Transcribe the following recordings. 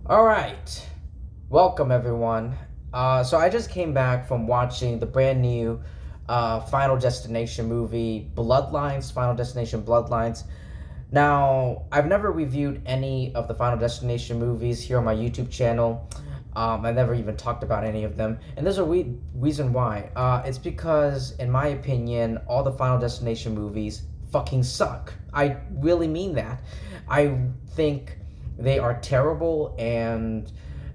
All right, welcome everyone. So I just came back from watching the brand new Final Destination movie, Bloodlines. Final Destination Bloodlines. Now, I've never reviewed any of the Final Destination movies here on my YouTube channel. I never even talked about any of them, and there's a reason why. It's because, in my opinion, all the Final Destination movies fucking suck. I really mean that. I think they are terrible, and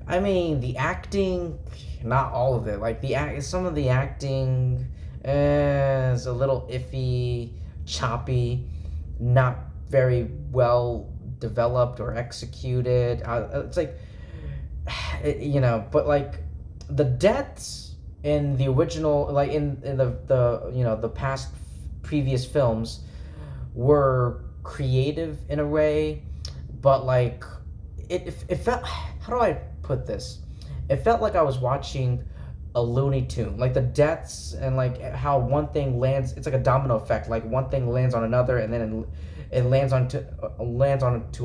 I mean the acting, not all of it. Like some of the acting is a little iffy, choppy, not very well developed or executed. It's like, but like the deaths in the original, like in the past previous films, were creative in a way, but like it felt, how do I put this? It felt like I was watching a Looney Tune. Like the deaths and like how one thing lands, it's like a domino effect. Like one thing lands on another, and then it lands on to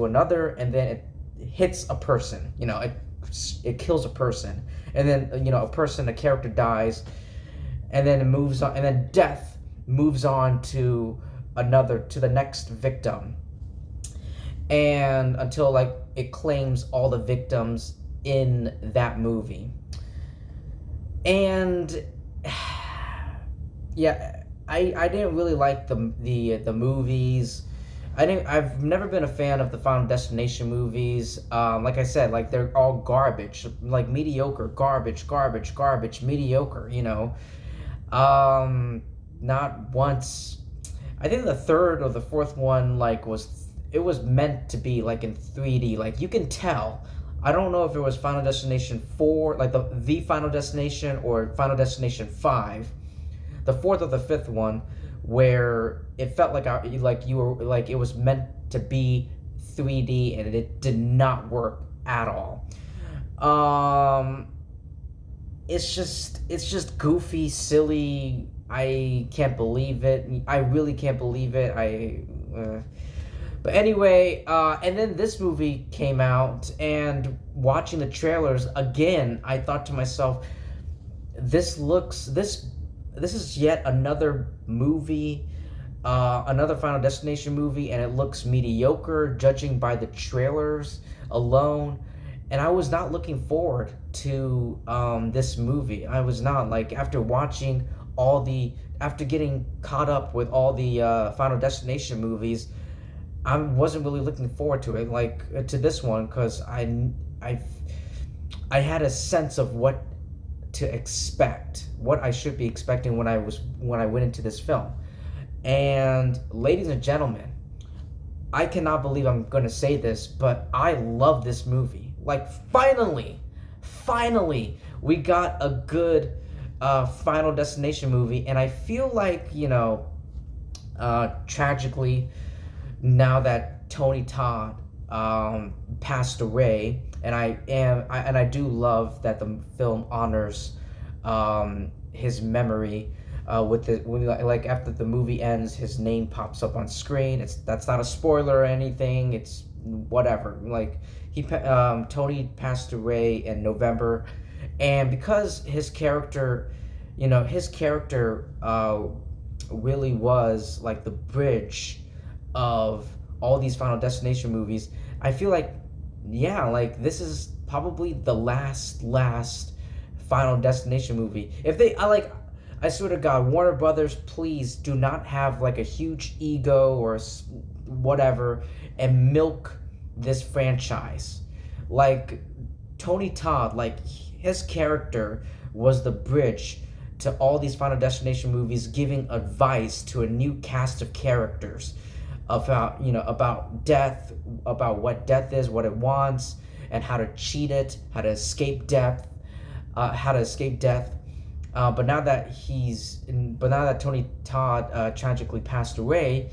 another, and then it hits a person. It kills a person, and then a character dies, and then it moves on, and then death moves on to the next victim, and until like it claims all the victims in that movie. And yeah, I didn't really like the movies. I've never been a fan of the Final Destination movies. Like I said, like they're all garbage, like mediocre, garbage, mediocre. Not once. I think the third or the fourth one it was meant to be like in 3D. Like you can tell. I don't know if it was Final Destination 4, like the Final Destination, or Final Destination 5, the fourth or the fifth one, where it felt like it was meant to be 3D, and it did not work at all. Um, it's just goofy, silly. I can't believe it. I really can't believe it. But anyway, and then this movie came out, and watching the trailers again, I thought to myself, this is yet another movie, another Final Destination movie, and it looks mediocre, judging by the trailers alone. And I was not looking forward to this movie. I was not, like, after getting caught up with all the Final Destination movies. I wasn't really looking forward to it, like to this one, because I had a sense of what to expect, what I should be expecting when I went into this film. And ladies and gentlemen, I cannot believe I'm going to say this, but I love this movie. Like finally, we got a good Final Destination movie, and I feel like tragically, now that Tony Todd passed away, and I do love that the film honors his memory. Like after the movie ends, his name pops up on screen. That's not a spoiler or anything. It's whatever. Like Tony passed away in November, and because his character really was like the bridge of all these Final Destination movies. I feel like, yeah, like this is probably the last Final Destination movie. If they, I swear to God, Warner Brothers, please do not have like a huge ego or whatever and milk this franchise. Like Tony Todd, like his character was the bridge to all these Final Destination movies, giving advice to a new cast of characters about death, about what death is, what it wants, and how to cheat it, how to escape death, but now that Tony Todd tragically passed away,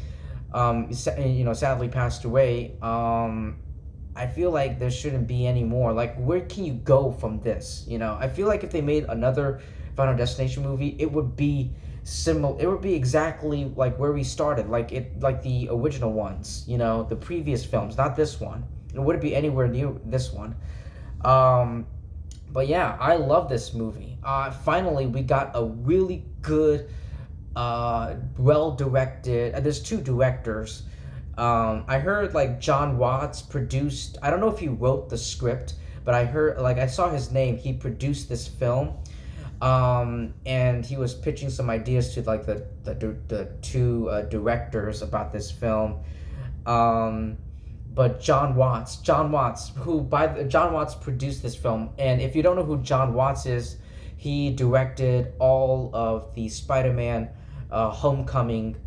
sadly passed away, I feel like there shouldn't be any more. Like, where can you go from this? I feel like if they made another Final Destination movie, it would be similar. It would be exactly like where we started, like the original ones. The previous films, not this one. It wouldn't be anywhere near this one. Um, but yeah, I love this movie. Finally, we got a really good, well directed. There's two directors. I heard like John Watts produced. I don't know if he wrote the script, but I heard like I saw his name. He produced this film, and he was pitching some ideas to like the two directors about this film. Um, but John Watts, John Watts produced this film, and if you don't know who John Watts is, he directed all of the Spider-Man, Homecoming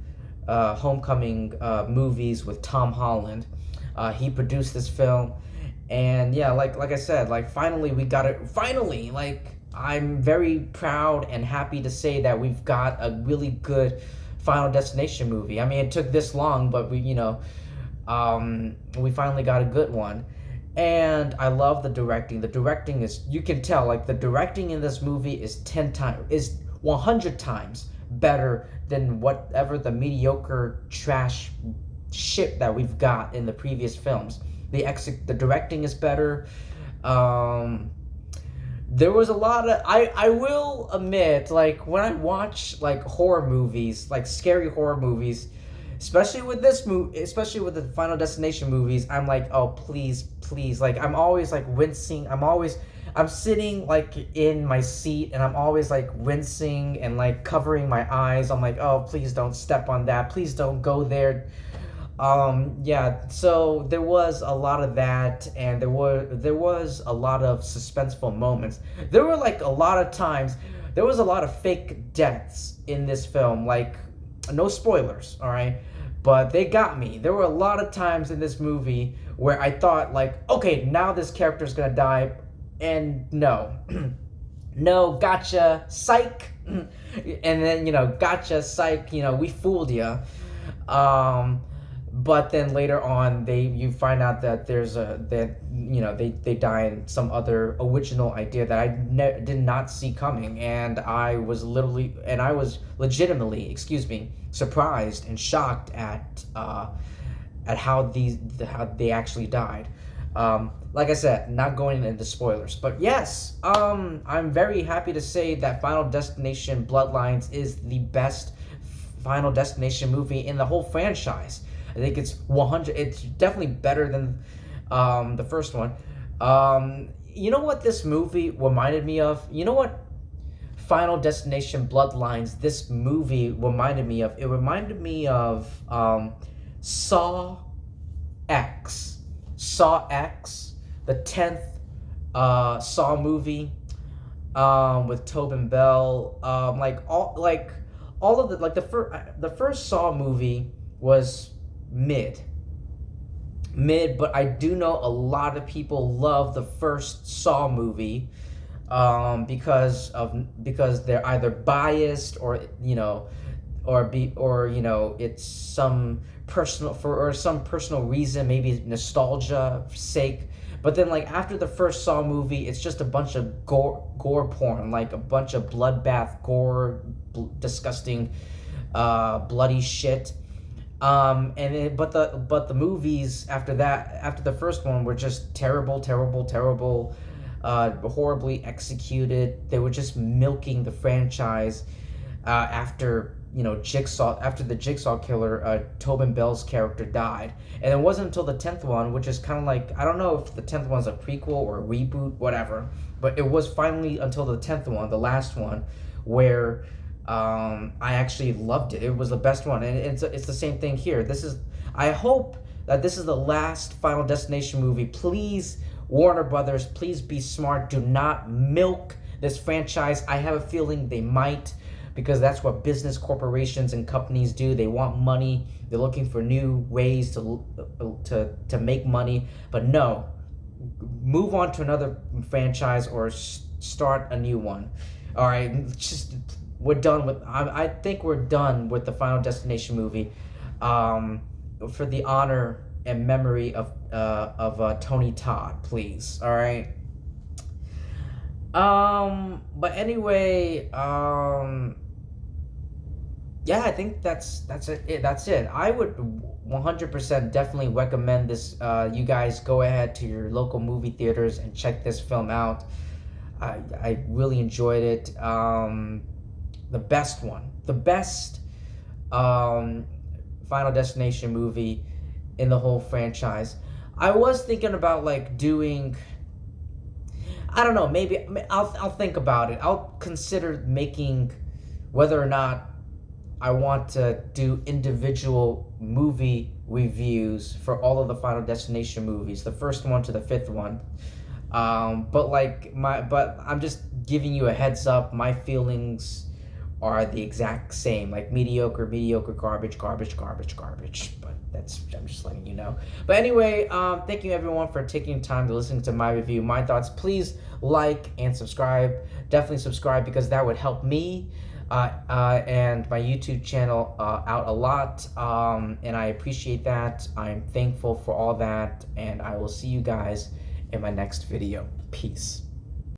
movies with Tom Holland. He produced this film, and yeah, like I said, like finally we got it. Finally, like I'm very proud and happy to say that we've got a really good Final Destination movie. I mean, it took this long, but we finally got a good one. And I love the directing. The directing is, you can tell, like the directing in this movie is 100 times better than whatever the mediocre trash shit that we've got in the previous films. The directing is better. Um, there was a lot of, I will admit, like when I watch like horror movies, like scary horror movies, especially with this movie, especially with the Final Destination movies, I'm like, oh please, please, like I'm always like wincing. I'm sitting like in my seat and I'm always like wincing and like covering my eyes. I'm like, oh please don't step on that, please don't go there. Yeah, so there was a lot of that, and there was a lot of suspenseful moments. There were like a lot of times, there was a lot of fake deaths in this film. Like, no spoilers, all right, but they got me. There were a lot of times in this movie where I thought like, okay, now this character's gonna die, and no, no, gotcha, psych, and then gotcha, psych, we fooled you. Um, but then later on, you find out that they die in some other original idea that I did not see coming, and I was legitimately, excuse me, surprised and shocked at how they actually died. Like I said, not going into spoilers, but yes, I'm very happy to say that Final Destination Bloodlines is the best Final Destination movie in the whole franchise. I think it's 100. It's definitely better than the first one. You know what this movie reminded me of? You know what Final Destination Bloodlines, this movie reminded me of? It reminded me of Saw X. Saw X, the 10th Saw movie, with Tobin Bell. All of the first Saw movie was mid, but I do know a lot of people love the first Saw movie, because they're either biased or it's some personal reason, maybe nostalgia sake. But then like after the first Saw movie, it's just a bunch of gore porn, like a bunch of bloodbath gore, disgusting, bloody shit. But the movies after that, after the first one, were just terrible, terrible, terrible, horribly executed. They were just milking the franchise. After the Jigsaw killer, Tobin Bell's character died, and it wasn't until the 10th one, which is kind of like, I don't know if the 10th one's a prequel or a reboot, whatever, but it was finally until the 10th one, the last one, where I actually loved it. It was the best one, and it's the same thing here. I hope that this is the last Final Destination movie. Please, Warner Brothers, please be smart. Do not milk this franchise. I have a feeling they might, because that's what business corporations and companies do. They want money. They're looking for new ways to make money. But no, move on to another franchise or start a new one. All right, we're done with. I think we're done with the Final Destination movie, for the honor and memory of Tony Todd, please. All right. But anyway, yeah, I think that's it. That's it. I would 100% definitely recommend this. You guys go ahead to your local movie theaters and check this film out. I really enjoyed it. The best one, the best um, Final Destination movie in the whole franchise. I was thinking about like doing. I don't know. Maybe I'll think about it. I'll consider making whether or not I want to do individual movie reviews for all of the Final Destination movies, the first one to the fifth one. But I'm just giving you a heads up. My feelings are the exact same, like mediocre, mediocre, garbage, garbage, garbage, garbage. But I'm just letting you know. But anyway, thank you everyone for taking time to listen to my review, my thoughts. Please like and subscribe. Definitely subscribe because that would help me and my YouTube channel out a lot. And I appreciate that. I'm thankful for all that. And I will see you guys in my next video. Peace.